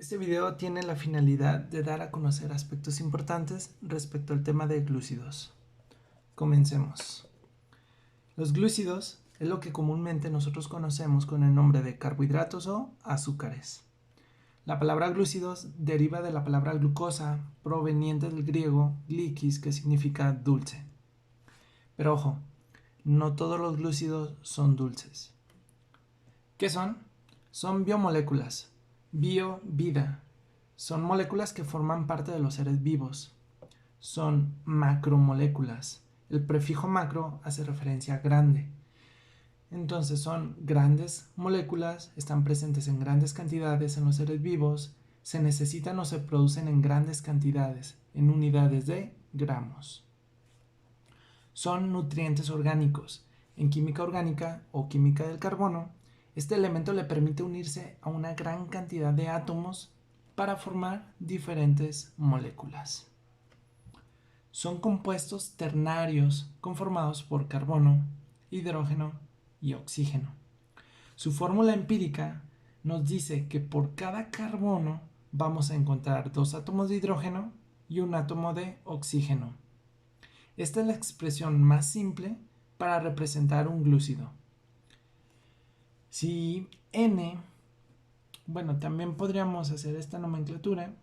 Este video tiene la finalidad de dar a conocer aspectos importantes respecto al tema de glúcidos. Comencemos. Los glúcidos es lo que comúnmente nosotros conocemos con el nombre de carbohidratos o azúcares. La palabra glúcidos deriva de la palabra glucosa, proveniente del griego glikis, que significa dulce. Pero ojo, no todos los glúcidos son dulces. ¿Qué son? Son biomoléculas. Bio, vida. Son moléculas que forman parte de los seres vivos. Son macromoléculas. El prefijo macro hace referencia a grande. Entonces son grandes moléculas, están presentes en grandes cantidades en los seres vivos, se necesitan o se producen en grandes cantidades, en unidades de gramos. Son nutrientes orgánicos. En química orgánica o química del carbono, este elemento le permite unirse a una gran cantidad de átomos para formar diferentes moléculas. Son compuestos ternarios conformados por carbono, hidrógeno y oxígeno. Su fórmula empírica nos dice que por cada carbono vamos a encontrar 2 átomos de hidrógeno y un átomo de oxígeno. Esta es la expresión más simple para representar un glúcido. Si N, también podríamos hacer esta nomenclatura,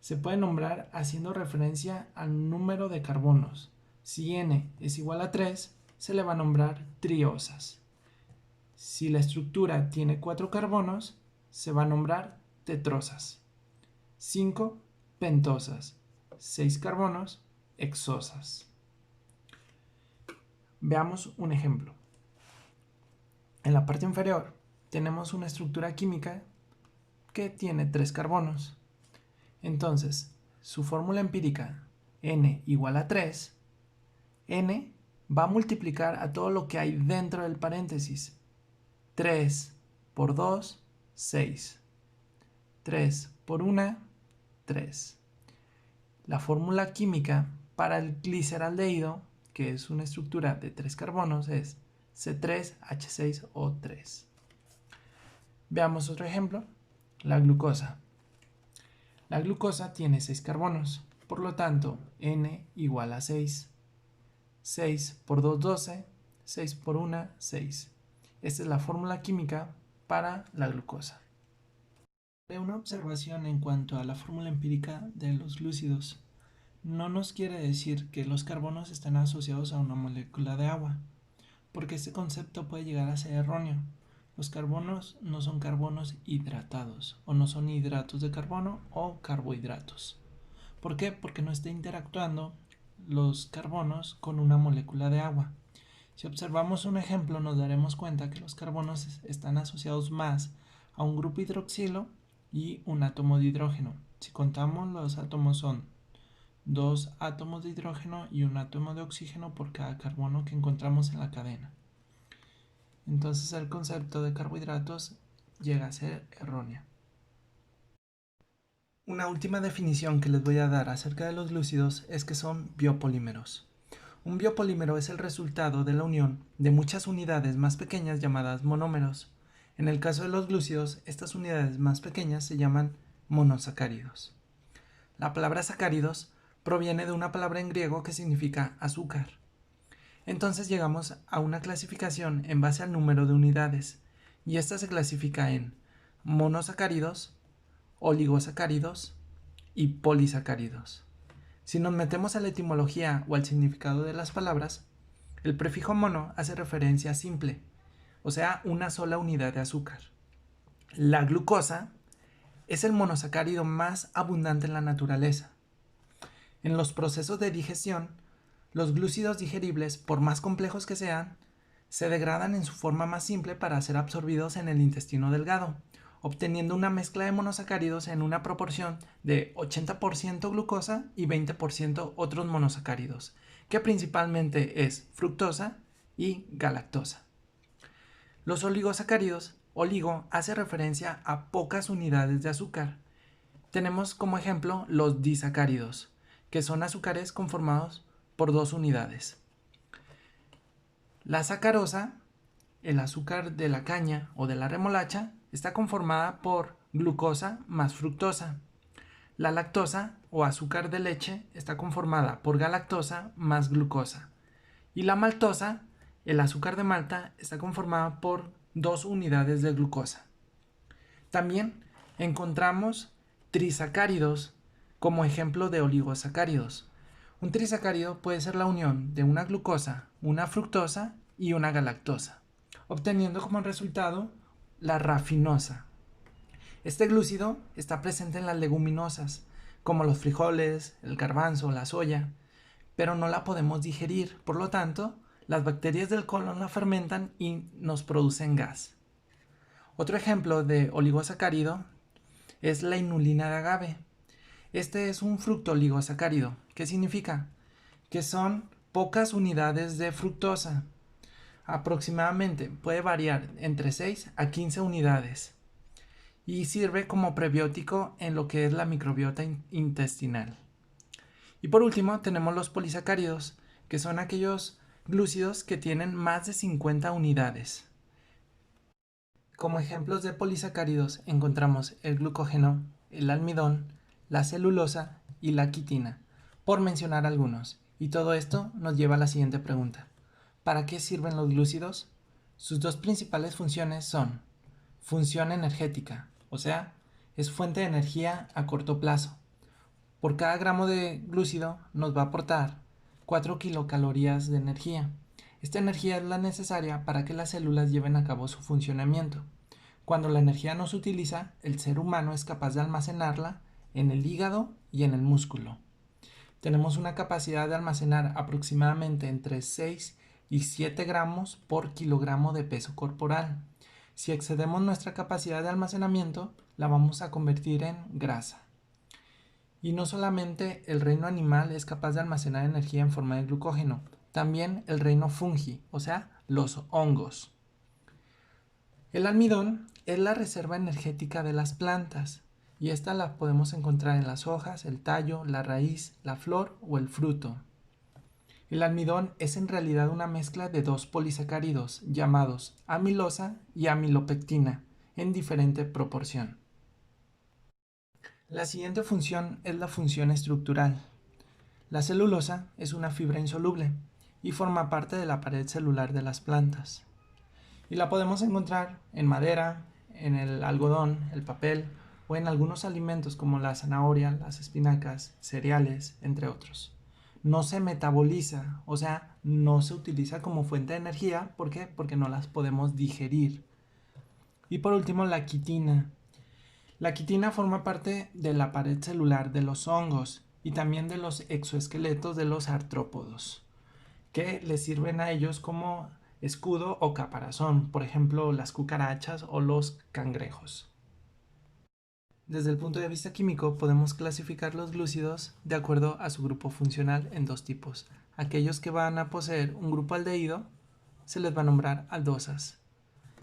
se puede nombrar haciendo referencia al número de carbonos. Si N es igual a 3, se le va a nombrar triosas. Si la estructura tiene 4 carbonos, se va a nombrar tetrosas. 5 pentosas. 6 carbonos, hexosas. Veamos un ejemplo. En la parte inferior tenemos una estructura química que tiene 3 carbonos. Entonces, su fórmula empírica, N igual a 3, N va a multiplicar a todo lo que hay dentro del paréntesis. 3 por 2, 6. 3 por 1, 3. La fórmula química para el gliceraldehído, que es una estructura de 3 carbonos, es C3H6O3. Veamos otro ejemplo, la glucosa. La glucosa tiene 6 carbonos, por lo tanto, N igual a 6. 6 por 2, 12, 6 por 1, 6. Esta es la fórmula química para la glucosa. Haré una observación en cuanto a la fórmula empírica de los glúcidos. No nos quiere decir que los carbonos están asociados a una molécula de agua, porque este concepto puede llegar a ser erróneo. Los carbonos no son carbonos hidratados, o no son hidratos de carbono o carbohidratos. ¿Por qué? Porque no está interactuando los carbonos con una molécula de agua. Si observamos un ejemplo, nos daremos cuenta que los carbonos están asociados más a un grupo hidroxilo y un átomo de hidrógeno. Si contamos, los átomos son 2 átomos de hidrógeno y un átomo de oxígeno por cada carbono que encontramos en la cadena. Entonces el concepto de carbohidratos llega a ser erróneo. Una última definición que les voy a dar acerca de los glúcidos es que son biopolímeros. Un biopolímero es el resultado de la unión de muchas unidades más pequeñas llamadas monómeros. En el caso de los glúcidos, estas unidades más pequeñas se llaman monosacáridos. La palabra sacáridos proviene de una palabra en griego que significa azúcar. Entonces llegamos a una clasificación en base al número de unidades, y esta se clasifica en monosacáridos, oligosacáridos y polisacáridos. Si nos metemos a la etimología o al significado de las palabras, el prefijo mono hace referencia a simple, o sea, una sola unidad de azúcar. La glucosa es el monosacárido más abundante en la naturaleza. En los procesos de digestión, los glúcidos digeribles, por más complejos que sean, se degradan en su forma más simple para ser absorbidos en el intestino delgado, obteniendo una mezcla de monosacáridos en una proporción de 80% glucosa y 20% otros monosacáridos, que principalmente es fructosa y galactosa. Los oligosacáridos, oligo hace referencia a pocas unidades de azúcar. Tenemos como ejemplo los disacáridos, que son azúcares conformados por 2 unidades. La sacarosa, el azúcar de la caña o de la remolacha, está conformada por glucosa más fructosa. La lactosa o azúcar de leche está conformada por galactosa más glucosa. Y la maltosa, el azúcar de malta, está conformada por 2 unidades de glucosa. También encontramos trisacáridos como ejemplo de oligosacáridos. Un trisacárido puede ser la unión de una glucosa, una fructosa y una galactosa, obteniendo como resultado la rafinosa. Este glúcido está presente en las leguminosas, como los frijoles, el garbanzo, la soya, pero no la podemos digerir, por lo tanto, las bacterias del colon la fermentan y nos producen gas. Otro ejemplo de oligosacárido es la inulina de agave. Este es un fructooligosacárido. ¿Qué significa? Que son pocas unidades de fructosa. Aproximadamente puede variar entre 6 a 15 unidades. Y sirve como prebiótico en lo que es la microbiota intestinal. Y por último tenemos los polisacáridos, que son aquellos glúcidos que tienen más de 50 unidades. Como ejemplos de polisacáridos encontramos el glucógeno, el almidón, la celulosa y la quitina, por mencionar algunos. Y todo esto nos lleva a la siguiente pregunta. ¿Para qué sirven los glúcidos? Sus dos principales funciones son función energética, o sea, es fuente de energía a corto plazo. Por cada gramo de glúcido nos va a aportar 4 kilocalorías de energía. Esta energía es la necesaria para que las células lleven a cabo su funcionamiento. Cuando la energía no se utiliza, el ser humano es capaz de almacenarla en el hígado y en el músculo. Tenemos una capacidad de almacenar aproximadamente entre 6 y 7 gramos por kilogramo de peso corporal. Si excedemos nuestra capacidad de almacenamiento, la vamos a convertir en grasa. Y no solamente el reino animal es capaz de almacenar energía en forma de glucógeno, también el reino fungi, o sea, los hongos. El almidón es la reserva energética de las plantas, y esta la podemos encontrar en las hojas, el tallo, la raíz, la flor o el fruto. El almidón es en realidad una mezcla de dos polisacáridos llamados amilosa y amilopectina en diferente proporción. La siguiente función es la función estructural. La celulosa es una fibra insoluble y forma parte de la pared celular de las plantas. Y la podemos encontrar en madera, en el algodón, el papel o en algunos alimentos como la zanahoria, las espinacas, cereales, entre otros. No se metaboliza, o sea, no se utiliza como fuente de energía. ¿Por qué? Porque no las podemos digerir. Y por último, la quitina. La quitina forma parte de la pared celular de los hongos y también de los exoesqueletos de los artrópodos, que les sirven a ellos como escudo o caparazón, por ejemplo, las cucarachas o los cangrejos. Desde el punto de vista químico, podemos clasificar los glúcidos de acuerdo a su grupo funcional en dos tipos. Aquellos que van a poseer un grupo aldehído se les va a nombrar aldosas,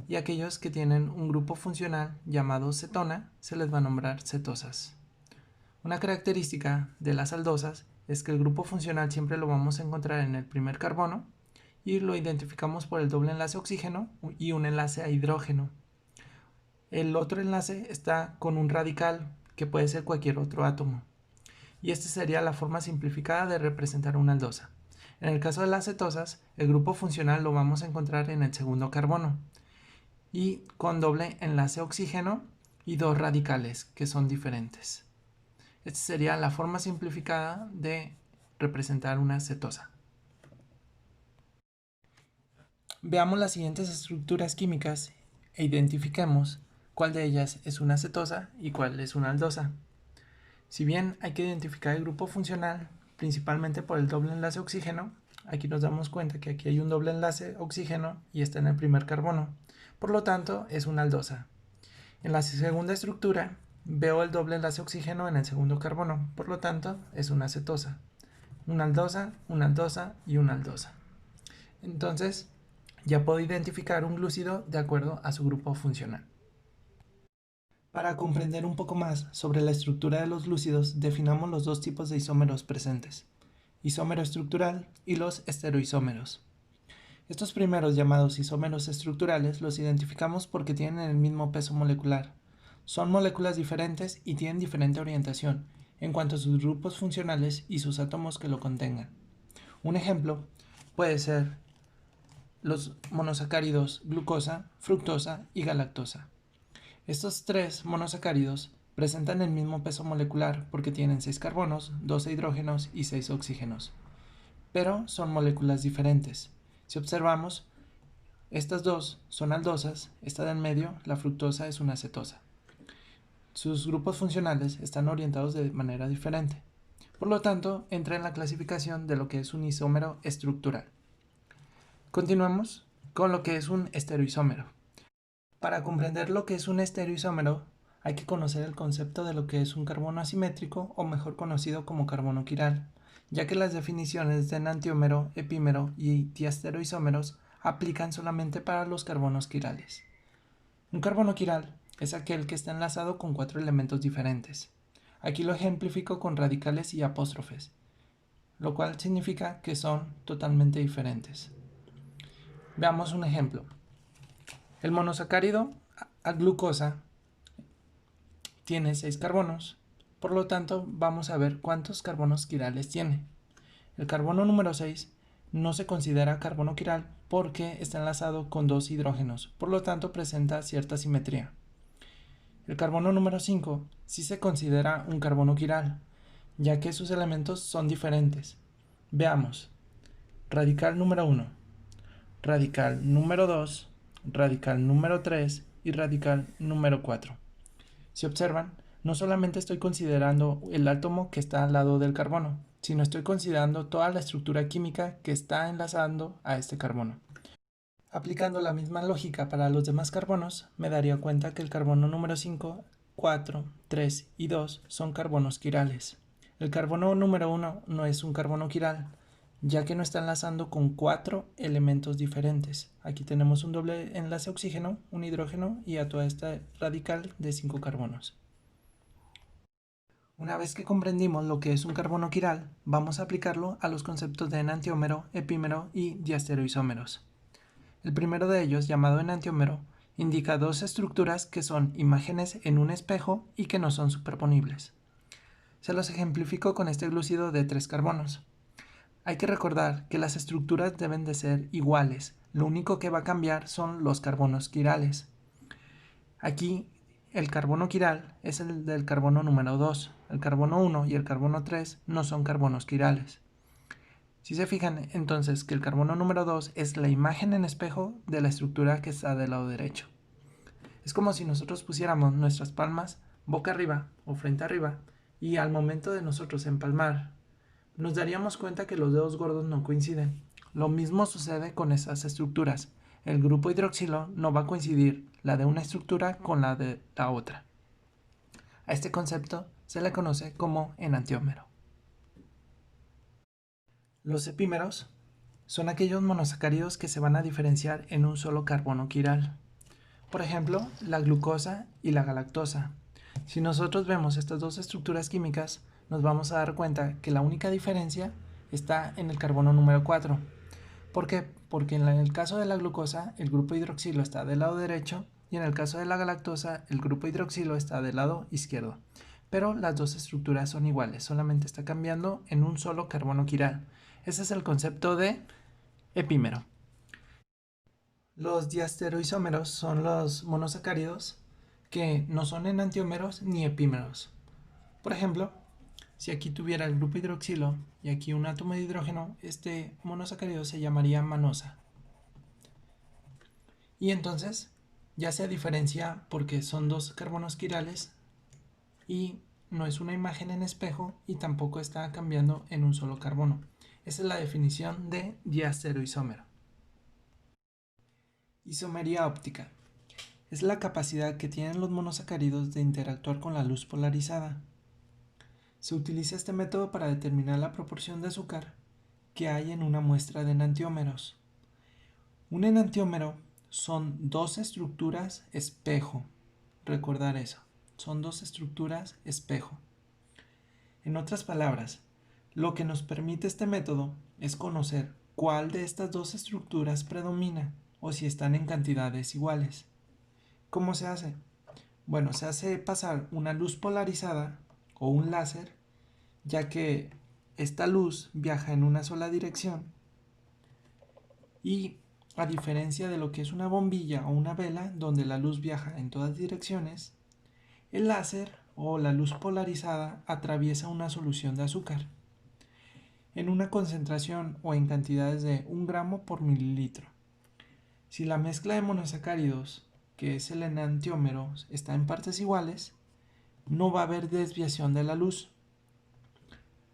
y aquellos que tienen un grupo funcional llamado cetona se les va a nombrar cetosas. Una característica de las aldosas es que el grupo funcional siempre lo vamos a encontrar en el primer carbono y lo identificamos por el doble enlace oxígeno y un enlace a hidrógeno. El otro enlace está con un radical, que puede ser cualquier otro átomo. Y esta sería la forma simplificada de representar una aldosa. En el caso de las cetosas, el grupo funcional lo vamos a encontrar en el segundo carbono y con doble enlace oxígeno y dos radicales que son diferentes. Esta sería la forma simplificada de representar una cetosa. Veamos las siguientes estructuras químicas e identifiquemos cuál de ellas es una cetosa y cuál es una aldosa. Si bien hay que identificar el grupo funcional principalmente por el doble enlace oxígeno, aquí nos damos cuenta que aquí hay un doble enlace oxígeno y está en el primer carbono, por lo tanto es una aldosa. En la segunda estructura veo el doble enlace oxígeno en el segundo carbono, por lo tanto es una cetosa. Una aldosa y una aldosa. Entonces ya puedo identificar un glúcido de acuerdo a su grupo funcional. Para comprender un poco más sobre la estructura de los glúcidos, definamos los dos tipos de isómeros presentes: isómero estructural y los estereoisómeros. Estos primeros, llamados isómeros estructurales, los identificamos porque tienen el mismo peso molecular. Son moléculas diferentes y tienen diferente orientación en cuanto a sus grupos funcionales y sus átomos que lo contengan. Un ejemplo puede ser los monosacáridos glucosa, fructosa y galactosa. Estos tres monosacáridos presentan el mismo peso molecular porque tienen 6 carbonos, 12 hidrógenos y 6 oxígenos, pero son moléculas diferentes. Si observamos, estas dos son aldosas, esta de en medio, la fructosa, es una acetosa. Sus grupos funcionales están orientados de manera diferente. Por lo tanto, entra en la clasificación de lo que es un isómero estructural. Continuamos con lo que es un estereoisómero. Para comprender lo que es un estereoisómero, hay que conocer el concepto de lo que es un carbono asimétrico, o mejor conocido como carbono quiral, ya que las definiciones de enantiómero, epímero y diastereoisómeros aplican solamente para los carbonos quirales. Un carbono quiral es aquel que está enlazado con 4 elementos diferentes. Aquí lo ejemplifico con radicales y apóstrofes, lo cual significa que son totalmente diferentes. Veamos un ejemplo. El monosacárido glucosa tiene 6 carbonos, por lo tanto vamos a ver cuántos carbonos quirales tiene. El carbono número 6 no se considera carbono quiral porque está enlazado con 2 hidrógenos, por lo tanto presenta cierta simetría. El carbono número 5 sí se considera un carbono quiral, ya que sus elementos son diferentes. Veamos: radical número 1, radical número 2, radical número 3 y radical número 4. Si observan, no solamente estoy considerando el átomo que está al lado del carbono, sino estoy considerando toda la estructura química que está enlazando a este carbono. Aplicando la misma lógica para los demás carbonos, me daría cuenta que el carbono número 5, 4, 3 y 2 son carbonos quirales. El carbono número 1 no es un carbono quiral, ya que no está enlazando con 4 elementos diferentes. Aquí tenemos un doble enlace oxígeno, un hidrógeno y a toda esta radical de 5 carbonos. Una vez que comprendimos lo que es un carbono quiral, vamos a aplicarlo a los conceptos de enantiómero, epímero y diastereoisómeros. El primero de ellos, llamado enantiómero, indica dos estructuras que son imágenes en un espejo y que no son superponibles. Se los ejemplifico con este glúcido de 3 carbonos. Hay que recordar que las estructuras deben de ser iguales, lo único que va a cambiar son los carbonos quirales. Aquí el carbono quiral es el del carbono número 2, el carbono 1 y el carbono 3 no son carbonos quirales. Si se fijan, entonces, que el carbono número 2 es la imagen en espejo de la estructura que está del lado derecho. Es como si nosotros pusiéramos nuestras palmas boca arriba o frente arriba y al momento de nosotros empalmar, nos daríamos cuenta que los dedos gordos no coinciden. Lo mismo sucede con esas estructuras. El grupo hidroxilo no va a coincidir la de una estructura con la de la otra. A este concepto se le conoce como enantiómero. Los epímeros son aquellos monosacáridos que se van a diferenciar en un solo carbono quiral. Por ejemplo, la glucosa y la galactosa. Si nosotros vemos estas dos estructuras químicas, nos vamos a dar cuenta que la única diferencia está en el carbono número 4. ¿Por qué? Porque en el caso de la glucosa, el grupo hidroxilo está del lado derecho y en el caso de la galactosa, el grupo hidroxilo está del lado izquierdo. Pero las dos estructuras son iguales, solamente está cambiando en un solo carbono quiral. Ese es el concepto de epímero. Los diastereoisómeros son los monosacáridos que no son enantiómeros ni epímeros. Por ejemplo, si aquí tuviera el grupo hidroxilo y aquí un átomo de hidrógeno, este monosacárido se llamaría manosa. Y entonces ya se diferencia porque son dos carbonos quirales y no es una imagen en espejo y tampoco está cambiando en un solo carbono. Esa es la definición de diastereoisómero. Isomería óptica. Es la capacidad que tienen los monosacáridos de interactuar con la luz polarizada. Se utiliza este método para determinar la proporción de azúcar que hay en una muestra de enantiómeros. Un enantiómero son dos estructuras espejo. Recordar eso. Son dos estructuras espejo. En otras palabras, lo que nos permite este método es conocer cuál de estas dos estructuras predomina o si están en cantidades iguales. ¿Cómo se hace? Bueno, se hace pasar una luz polarizada o un láser, ya que esta luz viaja en una sola dirección y a diferencia de lo que es una bombilla o una vela donde la luz viaja en todas direcciones, el láser o la luz polarizada atraviesa una solución de azúcar en una concentración o en cantidades de 1 gramo por mililitro. Si la mezcla de monosacáridos, que es el enantiómero, está en partes iguales, no va a haber desviación de la luz.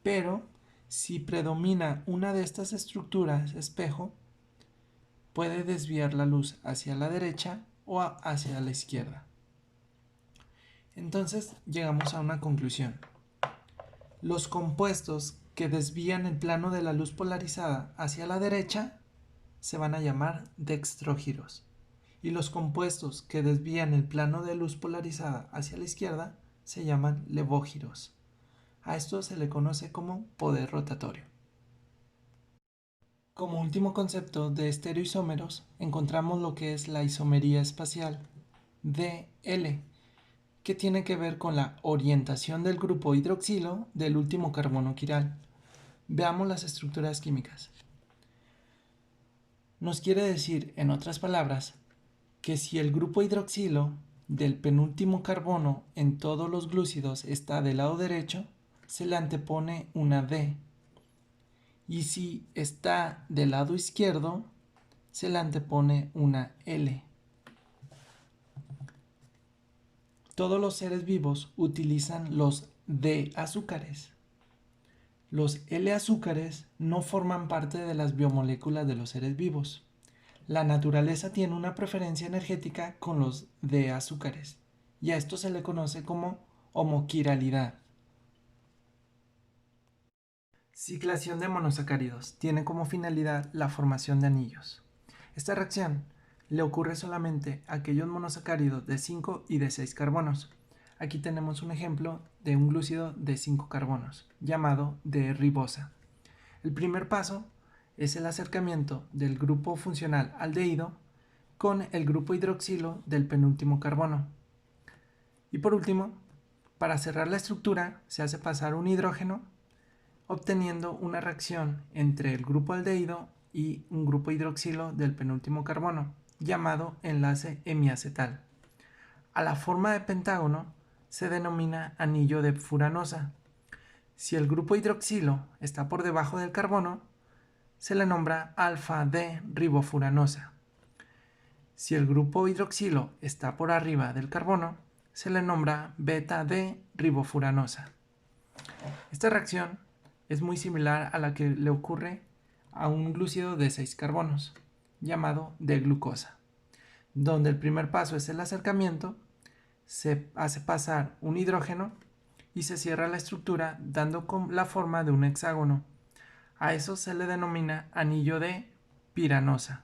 Pero si predomina una de estas estructuras espejo, puede desviar la luz hacia la derecha o hacia la izquierda. Entonces llegamos a una conclusión. Los compuestos que desvían el plano de la luz polarizada hacia la derecha se van a llamar dextrógiros, y los compuestos que desvían el plano de luz polarizada hacia la izquierda se llaman levógiros. A esto se le conoce como poder rotatorio. Como último concepto de estereoisómeros encontramos lo que es la isomería espacial, DL, que tiene que ver con la orientación del grupo hidroxilo del último carbono quiral. Veamos las estructuras químicas. Nos quiere decir, en otras palabras, que si el grupo hidroxilo del penúltimo carbono en todos los glúcidos está del lado derecho, se le antepone una D. Y si está del lado izquierdo, se le antepone una L. Todos los seres vivos utilizan los D azúcares. Los L azúcares no forman parte de las biomoléculas de los seres vivos. La naturaleza tiene una preferencia energética con los D azúcares, y a esto se le conoce como homoquiralidad. Ciclación de monosacáridos tiene como finalidad la formación de anillos. Esta reacción le ocurre solamente a aquellos monosacáridos de 5 y de 6 carbonos. Aquí tenemos un ejemplo de un glúcido de 5 carbonos, llamado D-ribosa. El primer paso es el acercamiento del grupo funcional aldehído con el grupo hidroxilo del penúltimo carbono. Y por último, para cerrar la estructura, se hace pasar un hidrógeno, obteniendo una reacción entre el grupo aldehído y un grupo hidroxilo del penúltimo carbono, llamado enlace hemiacetal. A la forma de pentágono se denomina anillo de furanosa. Si el grupo hidroxilo está por debajo del carbono, se le nombra alfa-D-ribofuranosa. Si el grupo hidroxilo está por arriba del carbono, se le nombra beta-D-ribofuranosa. Esta reacción es muy similar a la que le ocurre a un glúcido de 6 carbonos, llamado D-glucosa, donde el primer paso es el acercamiento, se hace pasar un hidrógeno y se cierra la estructura dando la forma de un hexágono. A eso se le denomina anillo de piranosa.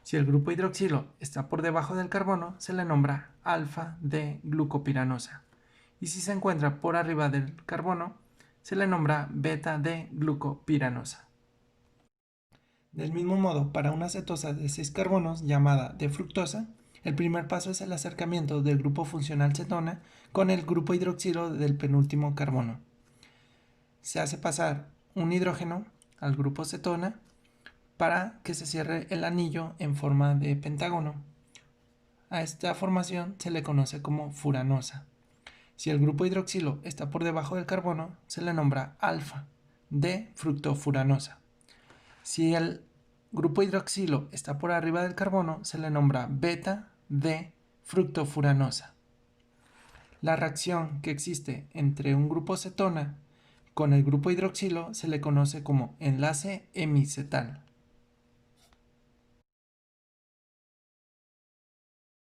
Si el grupo hidroxilo está por debajo del carbono, se le nombra alfa-D-glucopiranosa. Y si se encuentra por arriba del carbono, se le nombra beta-D-glucopiranosa. Del mismo modo, para una cetosa de 6 carbonos llamada D-fructosa, el primer paso es el acercamiento del grupo funcional cetona con el grupo hidroxilo del penúltimo carbono. Se hace pasar un hidrógeno al grupo cetona para que se cierre el anillo en forma de pentágono. A esta formación se le conoce como furanosa. Si el grupo hidroxilo está por debajo del carbono, se le nombra alfa, D-fructofuranosa. Si el grupo hidroxilo está por arriba del carbono, se le nombra beta-D-fructofuranosa. La reacción que existe entre un grupo cetona con el grupo hidroxilo se le conoce como enlace hemicetal.